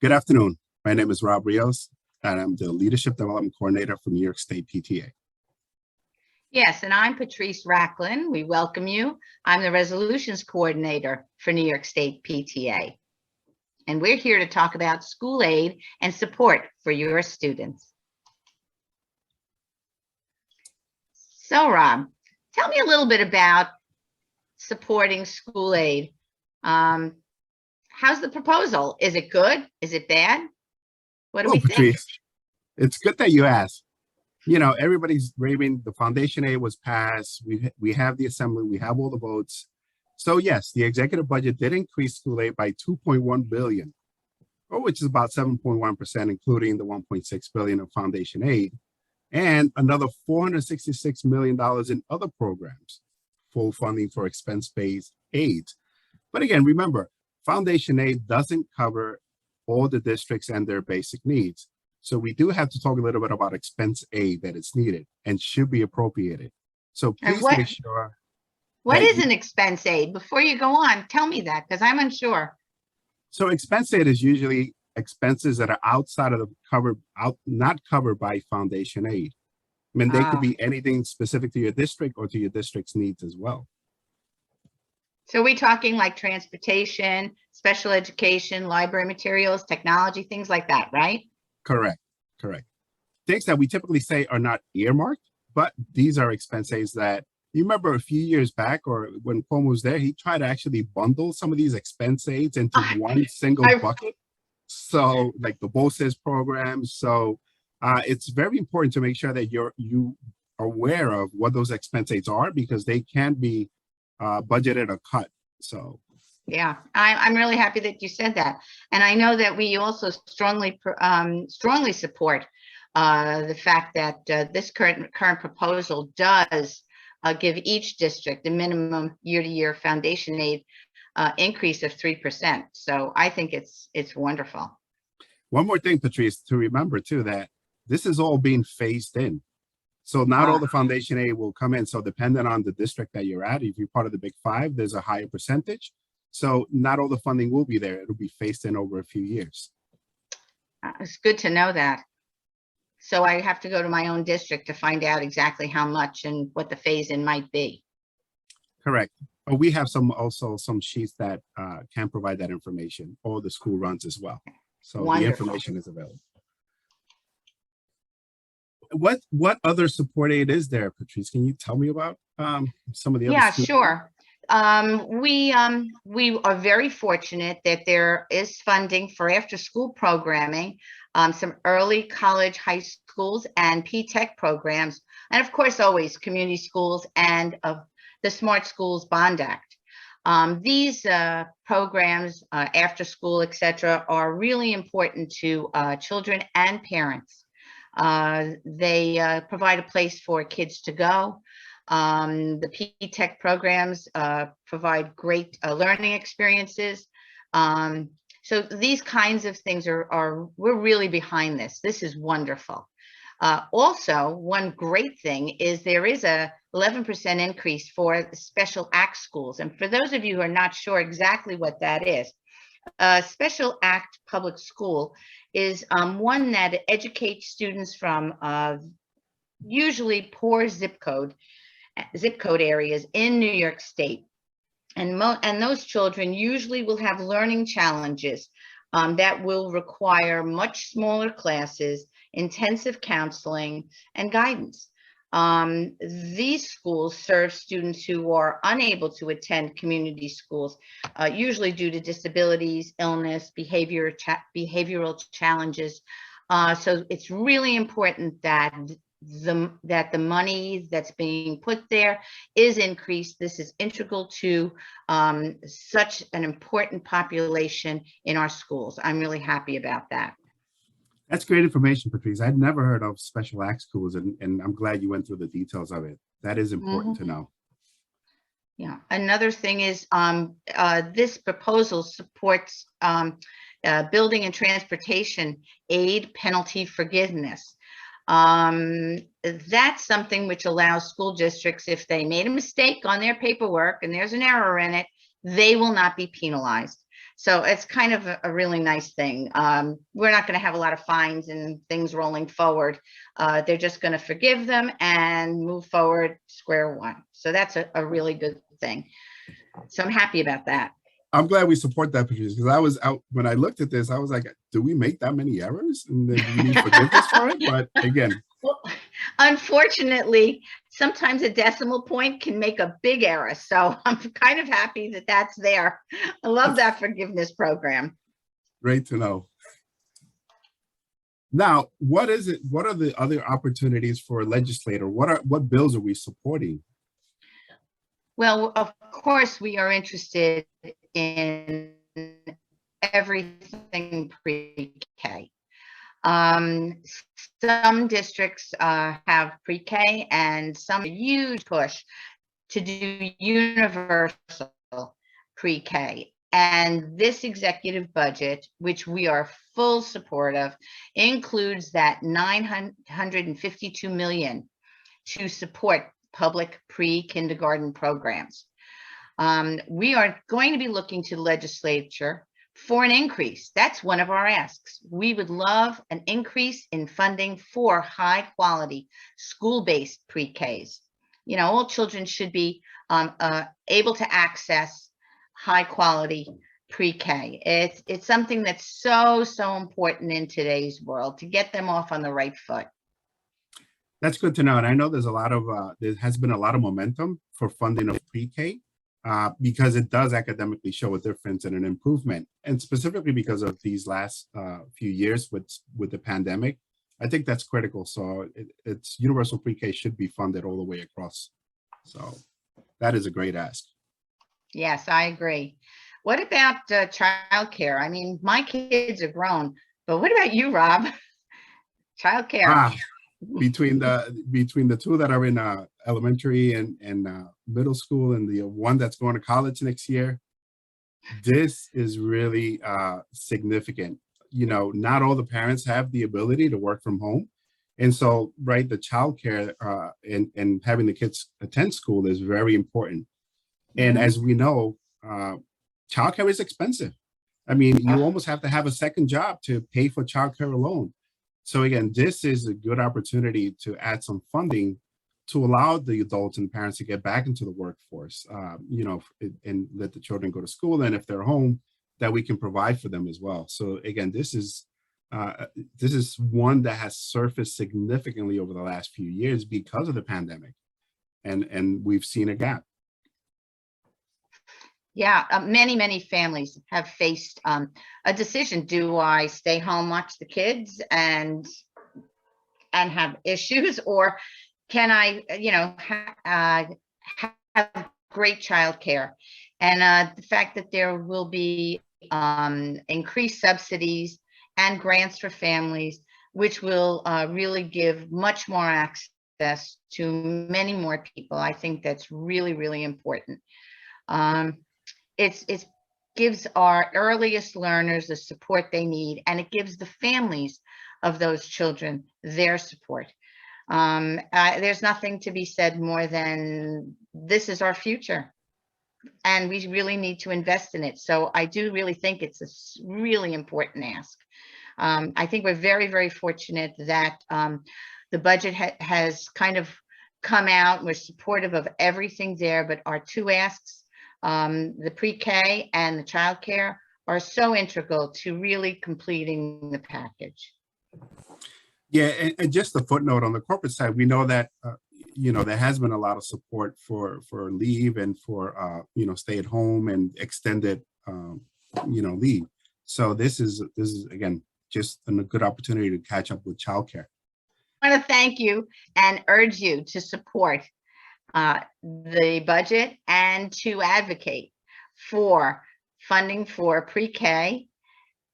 Good afternoon. My name is Rob Rios, and I'm the Leadership Development Coordinator for New York State PTA. Yes, and I'm Patrice Racklin. We welcome you. I'm the Resolutions Coordinator for New York State PTA. And we're here to talk about school aid and support for your students. So, Rob, tell me a little bit about supporting school aid. How's the proposal? Is it good? Is it bad? What do we think? Patrice, it's good that you asked. You know, everybody's raving. The foundation aid was passed. We have the assembly. We have all the votes. So yes, the executive budget did increase school aid by 2.1 billion, which is about 7.1%, including the 1.6 billion of foundation aid, and another $466 million in other programs, full funding for expense-based aid. But again, remember, foundation aid doesn't cover all the districts and their basic needs. So we do have to talk a little bit about expense aid that is needed and should be appropriated. So please make sure. What is an expense aid? Before you go on, tell me that, because I'm unsure. So expense aid is usually expenses that are outside of the not covered by foundation aid. I mean, they could be anything specific to your district or to your district's needs as well. So we're talking like transportation, special education, library materials, technology, things like that, right? Correct. Things that we typically say are not earmarked, but these are expense aids that you remember a few years back, or when Cuomo was there, he tried to actually bundle some of these expense aids into one single bucket. So like the BOSIS program. So it's very important to make sure that you are aware of what those expense aids are, because they can be budgeted or cut. So yeah, I'm really happy that you said that. And I know that we also strongly support the fact that this current proposal does give each district a minimum year-to-year foundation aid increase of 3%. So I think it's wonderful. One more thing, Patrice, to remember too, that this is all being phased in. So not all the foundation aid will come in. So depending on the district that you're at, if you're part of the Big Five, there's a higher percentage. So not all the funding will be there. It'll be phased in over a few years. It's good to know that. So I have to go to my own district to find out exactly how much and what the phase in might be. Correct. But we have some sheets that can provide that information, or the school runs as well. So wonderful. The information is available. What other support aid is there, Patrice? Can you tell me about some of the other? Yeah, sure. We are very fortunate that there is funding for after-school programming, some early college, high schools, and P-Tech programs, and of course, always community schools and the Smart Schools Bond Act. These programs, after school, etc., are really important to children and parents. They provide a place for kids to go. The P-Tech programs provide great learning experiences. So these kinds of things we're really behind this. This is wonderful. Also, one great thing is there is a 11% increase for the special act schools. And for those of you who are not sure exactly what that is, Special Act Public School is one that educates students from usually poor zip code areas in New York State. And those children usually will have learning challenges that will require much smaller classes, intensive counseling, and guidance. These schools serve students who are unable to attend community schools, usually due to disabilities, illness, behavioral challenges. So it's really important that the money that's being put there is increased. This is integral to such an important population in our schools. I'm really happy about that. That's great information, Patrice. I'd never heard of special act schools, and I'm glad you went through the details of it. That is important to know. Yeah. Another thing is this proposal supports building and transportation aid penalty forgiveness. That's something which allows school districts, if they made a mistake on their paperwork and there's an error in it, they will not be penalized. So it's kind of a really nice thing. We're not going to have a lot of fines and things rolling forward. They're just going to forgive them and move forward square one. So that's a really good thing. So I'm happy about that. I'm glad we support that, Patrice, because I was out when I looked at this, I was like, do we make that many errors? And then do we need forgiveness for it? But again, well, unfortunately, sometimes a decimal point can make a big error. So I'm kind of happy that that's there. I love that forgiveness program. great to know. Now, what is it? What are the other opportunities for a legislator? What bills are we supporting? Well, of course, we are interested in everything pre-K. Some districts have pre-K and some huge push to do universal pre-K. And this executive budget, which we are full support of, includes that $952 million to support public pre-kindergarten programs. We are going to be looking to the legislature for an increase. That's one of our asks. We would love an increase in funding for high quality school-based pre-Ks. You know, all children should be able to access high quality pre-K. It's something that's so important in today's world to get them off on the right foot. That's good to know. And I know there's a lot of, there has been a lot of momentum for funding of pre-K because it does academically show a difference and an improvement. And specifically because of these last few years with the pandemic, I think that's critical. So it's universal pre-K should be funded all the way across. So that is a great ask. Yes, I agree. What about childcare? I mean, my kids are grown, but what about you, Rob? Childcare. Between the two that are in elementary and middle school and the one that's going to college next year, this is really significant. You know, not all the parents have the ability to work from home. And so, right, the childcare and having the kids attend school is very important. And as we know, childcare is expensive. I mean, you almost have to have a second job to pay for childcare alone. So again, this is a good opportunity to add some funding to allow the adults and parents to get back into the workforce, you know, and let the children go to school. And if they're home, that we can provide for them as well. So again, this is one that has surfaced significantly over the last few years because of the pandemic, and we've seen a gap. Yeah, many families have faced a decision. Do I stay home, watch the kids and have issues, or can I, you know, have great childcare? And the fact that there will be increased subsidies and grants for families, which will really give much more access to many more people. I think that's really important. It gives our earliest learners the support they need, and it gives the families of those children their support. There's nothing to be said more than this is our future, and we really need to invest in it. So I do really think it's a really important ask. I think we're very fortunate that the budget has kind of come out. We're supportive of everything there, but our two asks, the pre-K and the childcare, are so integral to really completing the package. Yeah, and just a footnote on the corporate side, we know that you know, there has been a lot of support for leave and for you know, stay at home and extended you know, leave. So this is again just a good opportunity to catch up with childcare. I want to thank you and urge you to support the budget and to advocate for funding for pre-K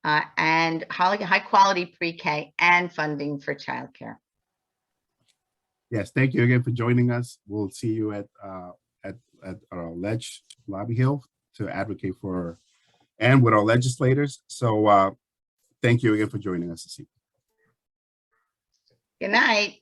and high quality pre-K and funding for childcare. Yes, thank you again for joining us. We'll see you at our Lobby Hill to advocate for and with our legislators. So thank you again for joining us this evening. Good night.